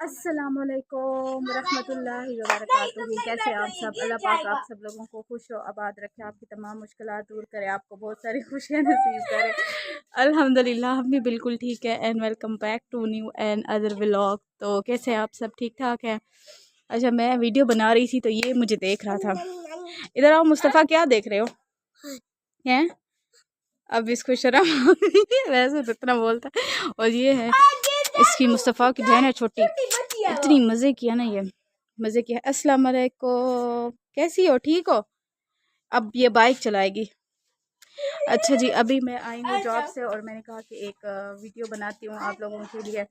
अस्सलामुअलैकुम रहमतुल्लाहि व बरकातुहू। कैसे आप सब? अल्लाह पाक आप सब लोगों को खुश और आबाद रखे, आपकी तमाम मुश्किलात दूर करे, आपको बहुत सारी खुशियाँ नसीब करे। अल्हम्दुलिल्लाह हम भी बिल्कुल ठीक है। And welcome back to new and other vlog. तो कैसे हैं आप सब? ठीक ठाक है? अच्छा, मैं वीडियो बना रही थी तो ये मुझे देख रहा था। इधर आओ मुस्तफ़ा, क्या देख रहे हो? हैं? अब इसको शर्म आ गई है, वैसे तो इतना बोलता है। और ये है इसकी मुस्तफ़ा की बहन है छोटी। इतनी मज़े किया ना, ये मज़े किया। अस्सलाम वालेकुम, कैसी हो? ठीक हो? अब ये बाइक चलाएगी। अच्छा जी, अभी मैं आई हूँ जॉब से और मैंने कहा कि एक वीडियो बनाती हूँ आप लोगों के लिए।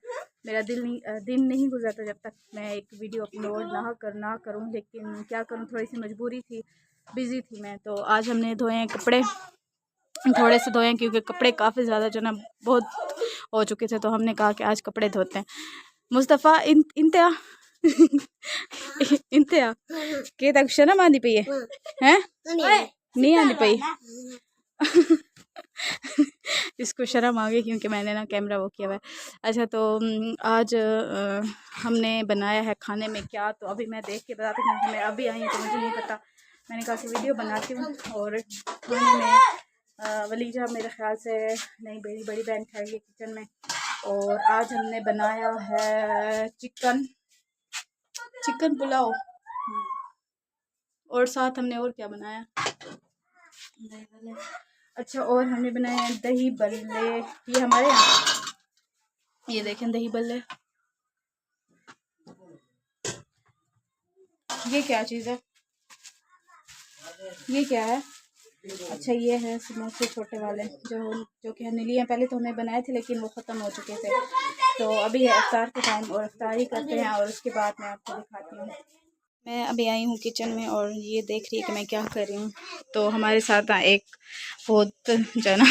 मेरा दिन नहीं गुजरता जब तक मैं एक वीडियो अपलोड ना करूँ, लेकिन क्या करूँ, थोड़ी सी मजबूरी थी, बिज़ी थी मैं। तो आज हमने धोए हैं कपड़े, थोड़े से धोए हैं क्योंकि कपड़े काफ़ी ज़्यादा जो ना बहुत हो चुके थे, तो हमने कहा कि आज कपड़े धोते हैं। मुस्तफ़ा इंतहा इंतहा के तक शर्म आंदी पई है नहीं आंदी पई। इसको शर्म आ गई क्योंकि मैंने ना कैमरा वो किया हुआ है। अच्छा, तो आज हमने बनाया है खाने में क्या, तो अभी मैं देख के बताती हूँ। मैं अभी आई हूँ तो मुझे नहीं पता, मैंने कहा कि वीडियो बनाती हूँ। और खाने में वलीजा मेरे ख्याल से नहीं, मेरी बड़ी बहन खाएगी किचन में। और आज हमने बनाया है चिकन पुलाव, और साथ हमने और क्या बनाया? अच्छा, और हमने बनाए हैं दही बल्ले। ये हमारे यहाँ, ये देखें दही बल्ले। ये क्या चीज़ है? ये क्या है? अच्छा, ये है समोसे छोटे वाले जो कि हमने लिए हैं। पहले तो हमें बनाए थे लेकिन वो ख़त्म हो चुके थे। तो अभी है इफ्तार का टाइम और इफ्तारी करते हैं और उसके बाद मैं आपको दिखाती हूँ। मैं अभी आई हूँ किचन में और ये देख रही है कि मैं क्या कर रही हूँ। तो हमारे साथ एक बहुत जो ना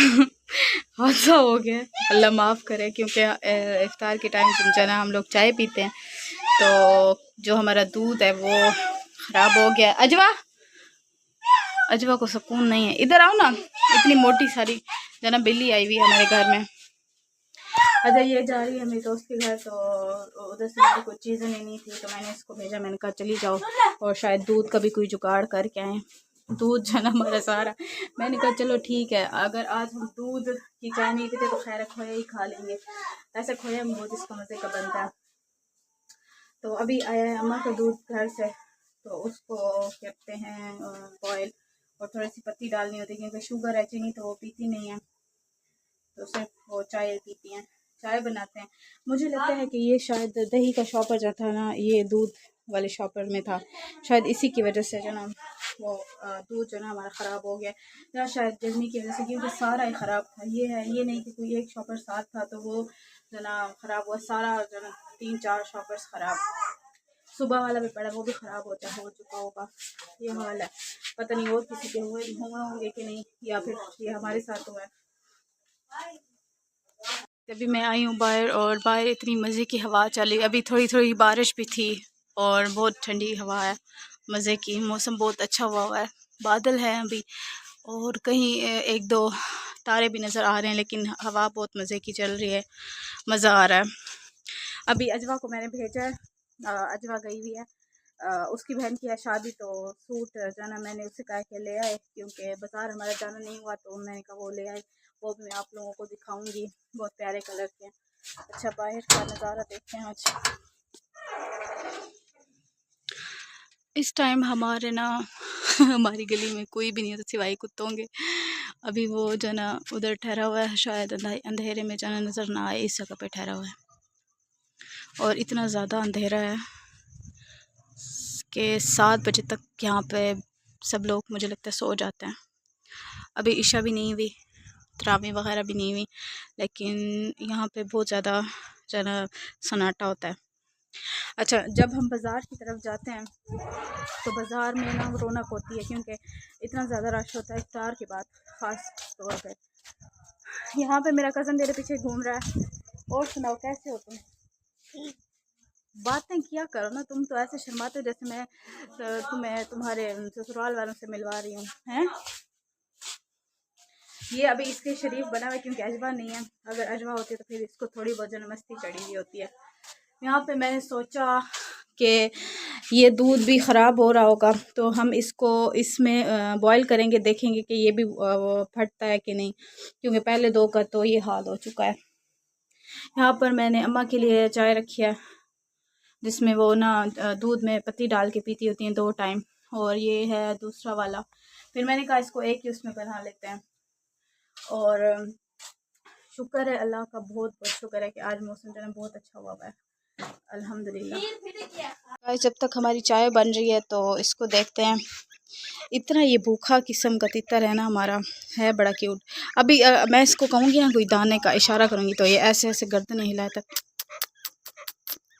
हादसा हो गया, अल्लाह माफ़ करे, क्योंकि इफ्तार के टाइम जो ना हम लोग चाय पीते हैं, तो जो हमारा दूध है वो ख़राब हो गया। अजवा को सुकून नहीं है, इधर आओ ना। इतनी मोटी सारी जो ना बिल्ली आई हुई है हमारे घर में। अच्छा, ये जा रही है मेरे दोस्त के घर, तो उधर से मुझे कुछ चीज़ें लेनी थी, तो मैंने इसको भेजा। मैंने कहा चली जाओ और शायद दूध का भी कोई जुगाड़ करके आए। दूध जो ना हमारा सारा, मैंने कहा चलो ठीक है, अगर आज हम दूध की चाय नहीं पीते तो खैर खोया ही खा लेंगे। ऐसे खोया में बहुत इसका मज़े का बनता है। तो अभी आया है अम्मा का दूध घर से, तो उसको कहते हैं बॉयल, और थोड़ी सी पत्ती डालनी होती है क्योंकि शुगर है, चीनी तो वो पीती नहीं है, तो सिर्फ वो चाय पीती हैं, चाय बनाते हैं। मुझे लगता है कि ये शायद दही का शॉपर जो था ना, ये दूध वाले शॉपर में था, शायद इसी की वजह से जो ना वो दूध जो ना हमारा ख़राब हो गया, या शायद गर्मी की वजह से, क्योंकि सारा ही ख़राब था। ये है, ये नहीं कि कोई एक शॉपर साथ था तो वो जो ना ख़राब हुआ, सारा जो ना 3-4 शॉपर्स ख़राब। सुबह वाला भी पड़ा, वो भी ख़राब हो चुका होगा। ये हाल है, पता नहीं और किसी के हुए होंगे कि नहीं, या फिर ये हमारे साथ हुआ है। अभी मैं आई हूँ बाहर, और बाहर इतनी मज़े की हवा चली। अभी थोड़ी थोड़ी बारिश भी थी और बहुत ठंडी हवा है, मज़े की। मौसम बहुत अच्छा हुआ है, बादल है अभी, और कहीं एक दो तारे भी नज़र आ रहे हैं, लेकिन हवा बहुत मज़े की चल रही है, मज़ा आ रहा है। अभी अजवा को मैंने भेजा है, अजवा गई हुई है, उसकी बहन की है शादी, तो सूट जाना मैंने उससे कहा कि ले आए, क्योंकि बाज़ार हमारा जाना नहीं हुआ, तो मैंने कहा वो ले आए। वो भी मैं आप लोगों को दिखाऊंगी, बहुत प्यारे कलर के। अच्छा, बाहर का नज़ारा देखते हैं आज। इस टाइम हमारे ना हमारी गली में कोई भी नहीं होता सिवाय कुत्तों के। अभी वो जो ना उधर ठहरा हुआ है, शायद अंधेरे में जाना नज़र ना आए, इस जगह पे ठहरा हुआ है। और इतना ज़्यादा अंधेरा है कि 7 बजे तक यहाँ पे सब लोग मुझे लगता है सो जाते हैं। अभी इशा भी नहीं हुई, तरावी वगैरह भी नहीं हुई, लेकिन यहाँ पे बहुत ज़्यादा जो ना सन्नाटा होता है। अच्छा, जब हम बाज़ार की तरफ जाते हैं तो बाज़ार में ना रौनक होती है, क्योंकि इतना ज़्यादा रश होता है इफ्तार के बाद ख़ास तौर पे। यहाँ पे मेरा कज़न मेरे पीछे घूम रहा है। और सुनाओ, कैसे हो तुम? बातें किया करो ना, तुम तो ऐसे शर्माते हो जैसे मैं तुम्हें तुम्हारे ससुराल वालों से मिलवा रही हूँ, हैं? ये अभी इसके शरीफ बना हुआ है क्योंकि अजवा नहीं है। अगर अजवा होती है तो फिर इसको थोड़ी बहुत जनमस्ती चढ़ी हुई होती है। यहाँ पे मैंने सोचा कि ये दूध भी ख़राब हो रहा होगा, तो हम इसको इसमें बॉईल करेंगे, देखेंगे कि ये भी फटता है कि नहीं, क्योंकि पहले 2 का तो ये हाल हो चुका है। यहाँ पर मैंने अम्मा के लिए चाय रखी है, जिसमें वो ना दूध में पत्ती डाल के पीती होती हैं 2 टाइम, और ये है दूसरा वाला। फिर मैंने कहा इसको एक ही उसमें बना लेते हैं। और शुक्र है अल्लाह का, बहुत बहुत शुक्र है कि आज मौसम जो है बहुत अच्छा हुआ है, अल्हम्दुलिल्लाह। जब तक हमारी चाय बन रही है तो इसको देखते हैं। इतना ये भूखा किस्म का तितर है ना हमारा, है बड़ा क्यूट। अभी मैं इसको कहूँगी ना कोई दाने का इशारा करूँगी तो ये ऐसे ऐसे गर्दन हिलाए तक,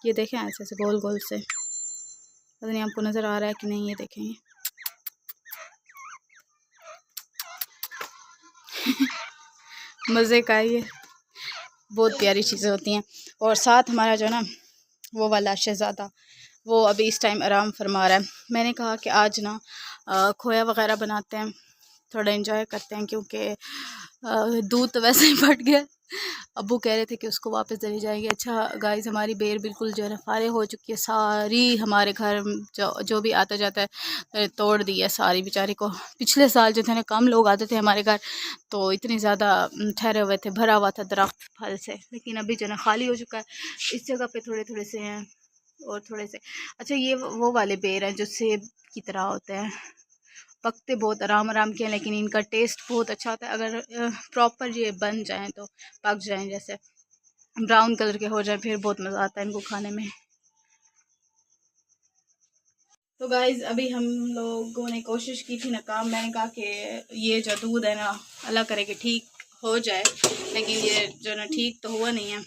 ये देखें ऐसे ऐसे गोल गोल से, पता नहीं आपको नज़र आ रहा है कि नहीं, ये देखेंगे। मज़े का ये बहुत प्यारी चीज़ें होती हैं। और साथ हमारा जो ना वो वाला शहज़ादा, वो अभी इस टाइम आराम फरमा रहा है। मैंने कहा कि आज ना खोया वग़ैरह बनाते हैं, थोड़ा एंजॉय करते हैं, क्योंकि दूध तो वैसे ही फट गया। अब्बू कह रहे थे कि उसको वापस चली जाएगी। अच्छा गाइस, हमारी बेर बिल्कुल जो है ना फारे हो चुकी है सारी, हमारे घर जो भी आता जाता है तोड़ दी है सारी बेचारी को। पिछले साल जो थे ना कम लोग आते थे हमारे घर, तो इतने ज़्यादा ठहरे हुए थे, भरा हुआ था दरख्त फल से, लेकिन अभी जो है ना खाली हो चुका है। इस जगह पे थोड़े थोड़े से हैं और थोड़े से। अच्छा ये वो वाले बेर हैं जो सेब की तरह होते हैं, पकते बहुत आराम आराम के हैं, लेकिन इनका टेस्ट बहुत अच्छा होता है अगर प्रॉपर ये बन जाएं, तो पक जाएं, जैसे ब्राउन कलर के हो जाएं, फिर बहुत मज़ा आता है इनको खाने में। तो गाइज़ अभी हम लोगों ने कोशिश की थी नाकाम। मैंने कहा कि ये जो दूध है ना अल्लाह करे कि ठीक हो जाए, लेकिन ये जो ना ठीक तो हुआ नहीं है।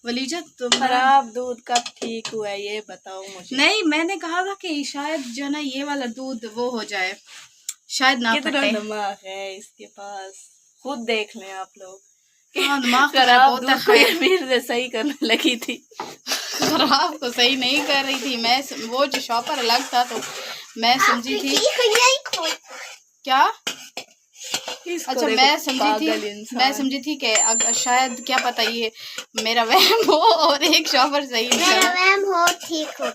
वलीजा तो खराब दूध कब ठीक हुआ है ये बताओ मुझे। नहीं, मैंने कहा था कि शायद जो ना ये वाला दूध वो हो जाए, शायद ना फटे। कितना दिमाग है इसके पास, खुद देख लें आप लोग। हाँ, दिमाग खराब दूध को ये मीर से सही करने लगी थी। खराब तो सही नहीं कर रही थी मैं, वो जो शॉपर अलग था तो मैं समझी थी क्या। अच्छा मैं समझी थी कि शायद क्या पता ये मेरा वहम हो और एक शॉपर सही वहम हो, ठीक हो।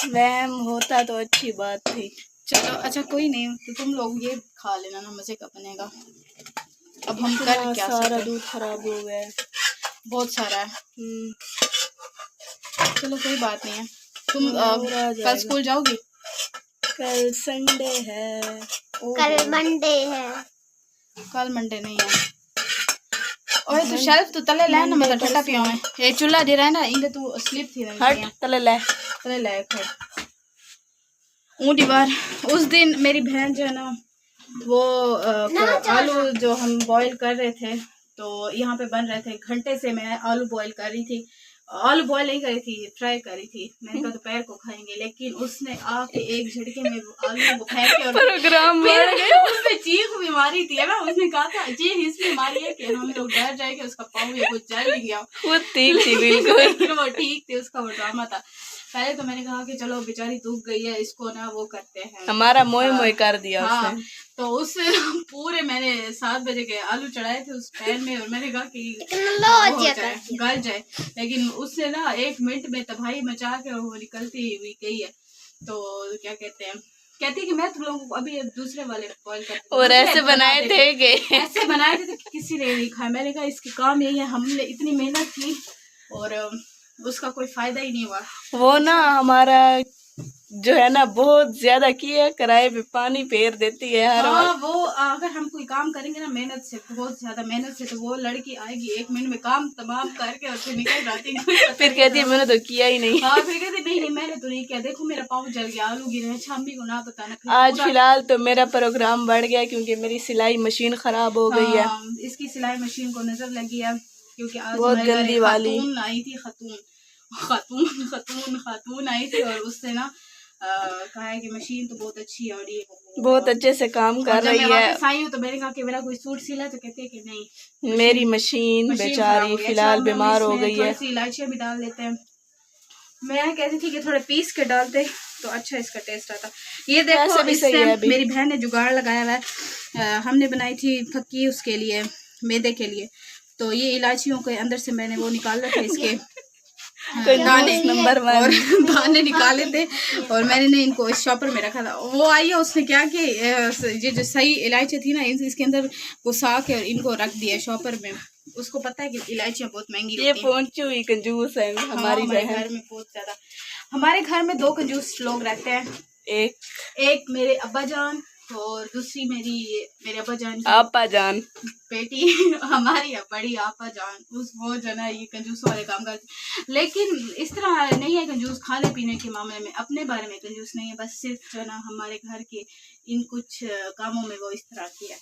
वहम होता तो अच्छी बात थी। चलो अच्छा कोई नहीं, तो तुम लोग ये खा लेना ना, मज़े का बनेगा। अब हम कर क्या, सारा दूध खराब हो गया है, बहुत सारा है। चलो कोई बात नहीं है। तुम कल स्कूल जाओगी? कल संडे है। कल मंडे है। कल मंडे नहीं है। ओए तू शेल्फ तो तले ले ना, मतलब ठंडा पियो में ये चूल्हा दे रहा है ना, इंदे तू स्लिप थी ना, हट तले ले खैर ऊँटी बार। उस दिन मेरी बहन जो है ना वो आलू जो हम बॉईल कर रहे थे, तो यहाँ पे बन रहे थे, घंटे से मैं आलू बॉईल कर रही थी। आलू बॉईल नहीं करी थी, फ्राई करी थी। मैंने कहा दोपहर को खाएंगे, लेकिन उसने आके एक झटके में आलू को फेंक के और प्रोग्राम उसने चीख भी मारी थी ना। उसने कहा था चीख इसलिए मारी है कि हम लोग डर जाएंगे उसका पाँव या कुछ जल नहीं गया। वो ठीक थी बिल्कुल, लेकिन वो ठीक थी, उसका वो ड्रामा था। पहले तो मैंने कहा कि चलो बेचारी दुख गई है, इसको ना वो करते हैं, हमारा मोय मोय कर दिया हाँ। उसने। तो उस पूरे मैंने 7 बजे के आलू चढ़ाए थे उस पैन में, और मैंने कहा कि गल जाए, लेकिन उससे ना 1 मिनट में तबाही मचा के वो निकलती हुई गई है। तो क्या कहते हैं, कहती कि मैं तुम लोगों को अभी दूसरे वाले बॉईल करते और ऐसे बनाए थे ऐसे बनाए थे कि किसी ने नहीं खाया। मैंने कहा इसके काम यही है, हमने इतनी मेहनत की और उसका कोई फायदा ही नहीं हुआ। वो ना हमारा जो है ना बहुत ज्यादा किया, कराए पे पानी फेर देती है हर वक्त। वो अगर हम कोई काम करेंगे ना मेहनत से, बहुत ज्यादा मेहनत से, तो वो लड़की आएगी 1 मिनट में काम तमाम करके और फिर निकल जाती है। फिर कहती है मैंने तो किया ही नहीं। हाँ, फिर कहती नहीं मैंने तो नहीं किया, देखो मेरा पाँव जल गया, आलू गिरे। अच्छा अम्मी को ना बताना। आज फिलहाल तो मेरा प्रोग्राम बढ़ गया क्योंकि मेरी सिलाई मशीन खराब हो गई है। इसकी सिलाई मशीन को नजर लगी है, क्योंकि आज बहुत गंदी वाली खातून आई थी, खातून आई थी, और उससे ना कहा है कि मशीन तो बहुत अच्छी है और ये बहुत अच्छे से काम कर रही है। आई हूँ तो मैंने कहा कि मेरा कोई सूट सिला, तो कहते हैं कि नहीं मेरी मशीन बेचारी फिलहाल बीमार हो गई है। इलायचियाँ भी डाल देते हैं। मैं कहती थी कि थोड़े पीस के डालते तो अच्छा इसका टेस्ट आता। ये देखो मेरी बहन ने जुगाड़ लगाया हुआ है। हमने बनाई थी फक्की उसके लिए, मैदे के लिए, तो ये इलायचियों के अंदर से मैंने वो निकाल रखे इसके दाने नंबर 1 और दाने निकाले थे और मैंने इनको इस शॉपर में रखा था। वो आई है, उसने क्या कि ये जो सही इलायची थी ना इसके अंदर घुसा के और इनको रख दिया शॉपर में। उसको पता है कि इलायचियाँ बहुत महंगी होती हैं। ये पहुंची हुई कंजूस है हमारी घर में बहुत ज्यादा। हमारे घर में 2 कंजूस लोग रहते हैं, एक मेरे अब्बा जान और दूसरी मेरे अब्बा जान आपा जान बेटी हमारी बड़ी आपा जान। वो जो ना ये कंजूस वाले काम करती, लेकिन इस तरह नहीं है कंजूस खाने पीने के मामले में, अपने बारे में कंजूस नहीं है, बस सिर्फ जो ना हमारे घर के इन कुछ कामों में वो इस तरह की है।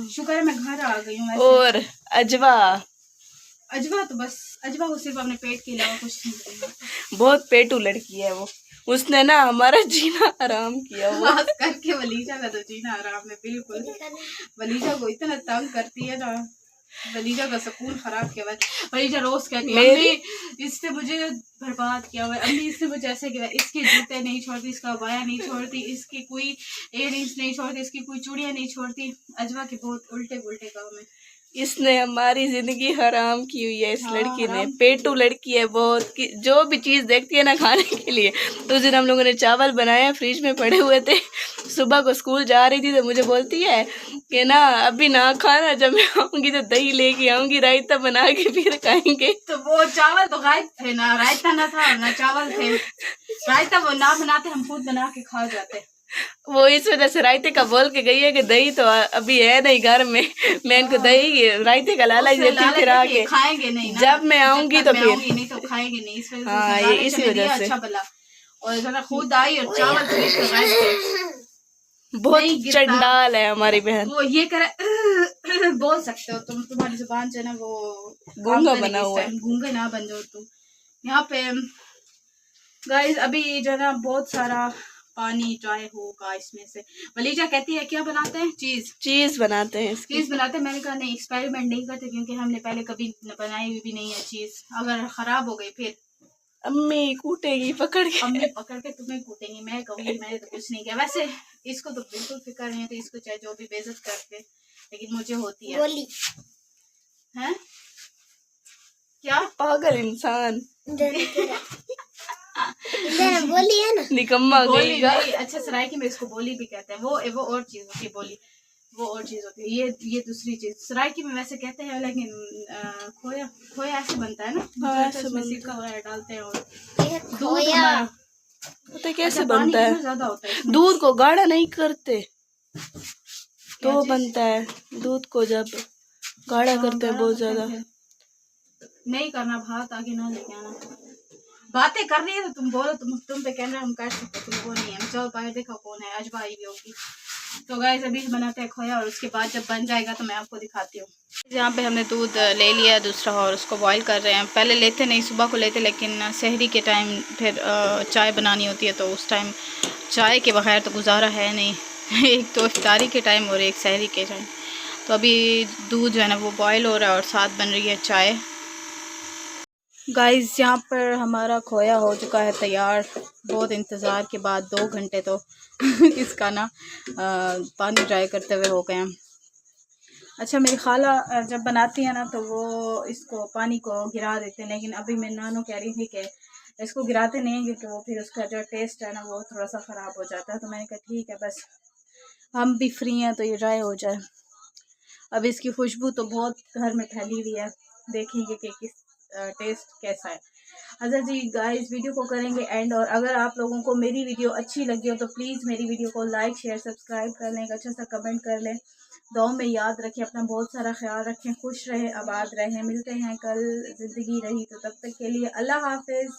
शुक्र है मैं घर आ गई हूँ। और अजवा तो बस अजवा को सिर्फ अपने पेट के अलावा कुछ नहीं करना। बहुत पेटू लड़की है वो, उसने ना हमारा जीना आराम किया। खास करके वलीजा का तो जीना आराम है बिल्कुल। वलीजा को इतना तंग करती है ना, वलीजा का सुकून खराब किया हुआ। वलीजा रोज कहती है अम्मी इससे मुझे बर्बाद किया हुआ है, अम्मी इससे मुझे ऐसे किया, इसके जूते नहीं छोड़ती, इसका बाया नहीं छोड़ती, इसकी कोई इयररिंग्स नहीं छोड़ती, इसकी कोई चूड़ियाँ नहीं छोड़ती। अजवा के बहुत उल्टे पुल्टे काम है। इसने हमारी जिंदगी हराम की हुई है इस लड़की ने। पेटू लड़की है बहुत, कि जो भी चीज़ देखती है ना खाने के लिए। तो उस दिन हम लोगों ने चावल बनाए, फ्रिज में पड़े हुए थे, सुबह को स्कूल जा रही थी तो मुझे बोलती है कि ना अभी ना खाना, जब मैं आऊँगी तो दही लेके आऊँगी, रायता बना के फिर खाएंगे। तो वो चावल तो गायब थे ना, रायता ना था ना चावल थे। रायता वो ना बनाते, हम खुद बना के खा जाते। वो इस वजह से रायते का बोल के गई है कि दही तो अभी है नहीं घर में, मैं इनको दही रायते का लालच देती हूँ, फिर आके खाएंगे नहीं ना, जब मैं आऊंगी तो फिर नहीं तो खाएंगे नहीं, इस वजह हाँ ये इसी वजह से अच्छा भला। और जरा खुद आई और चावल खरीद कर थे। बहुत चंडाल है हमारी बहन। वो ये करे बोल सकते हो तुम, तुम्हारी जुबान जो है ना वो गूंगा बना हुआ है। गूंगे ना बन जाओ तुम। यहाँ पे गाइस अभी जो है ना बहुत सारा पानी ट्राई होगा इसमें से। वलीजा कहती है क्या बनाते हैं, चीज बनाते हैं, चीज बनाते हैं। मैंने कहा नहीं एक्सपेरिमेंट नहीं करते, क्योंकि हमने पहले कभी बनाई हुई भी नहीं है चीज। अगर खराब हो गई फिर अम्मी कूटेगी पकड़ के, अम्मी पकड़ के तुम्हें कूटेंगी। मैं कहूँगी मैंने तो कुछ नहीं किया। वैसे इसको तो बिल्कुल फिक्र नहीं है, तो इसको चाहे जो भी बेइज्जत करते, लेकिन मुझे होती है। हैं क्या पागल इंसान बोली है ना, निकम्मा गई। अच्छा सराइकी में इसको बोली भी कहते हैं। वो और चीज होती है, बोली वो और चीज होती है, ये दूसरी चीज। सराइकी में वैसे कहते हैं, लेकिन खोया ऐसे बनता है ना, खोया डालते हैं और खोया पता कैसे बनता है, ज्यादा होता है। दूध को गाढ़ा नहीं करते तो बनता है, दूध को जब गाढ़ा करते हैं बहुत ज्यादा। नहीं करना भात आगे ना लेके आना। बातें कर रही है तो तुम बोलो, तुम पे कैमरा हम कर सकते, तुम वो नहीं है। चलो बाहर देखो कौन है, अजवा आई भी होगी। तो गाइस अभी बनाते हैं खोया और उसके बाद जब बन जाएगा तो मैं आपको दिखाती हूँ। यहाँ पे हमने दूध ले लिया दूसरा और उसको बॉईल कर रहे हैं। पहले लेते नहीं, सुबह को लेते, लेकिन सहरी के टाइम फिर चाय बनानी होती है, तो उस टाइम चाय के बगैर तो गुजारा है नहीं। एक तो इफ्तारी के टाइम और एक सहरी के टाइम। तो अभी दूध जो है ना वो बॉयल हो रहा है और साथ बन रही है चाय। गाइस यहाँ पर हमारा खोया हो चुका है तैयार। बहुत इंतज़ार के बाद 2 घंटे तो इसका ना पानी ड्राई करते हुए हो गए हैं। अच्छा मेरी खाला जब बनाती है ना तो वो इसको पानी को गिरा देते हैं, लेकिन अभी मेरी नानू कह रही थी कि इसको गिराते नहीं हैं क्योंकि वो फिर उसका जो टेस्ट है ना वो थोड़ा सा ख़राब हो जाता है। तो मैंने कहा ठीक है, बस हम भी फ्री हैं तो ये ड्राई हो जाए। अब इसकी खुशबू तो बहुत घर में फैली हुई है, देखेंगे कि किस टेस्ट कैसा है। अच्छा जी गाइस वीडियो को करेंगे एंड, और अगर आप लोगों को मेरी वीडियो अच्छी लगी हो तो प्लीज़ मेरी वीडियो को लाइक शेयर सब्सक्राइब कर लें, अच्छा सा कमेंट कर लें। दुआ में याद रखें, अपना बहुत सारा ख्याल रखें, खुश रहें, आबाद रहें। मिलते हैं कल, ज़िंदगी रही तो तब तक के लिए अल्लाह हाफिज़।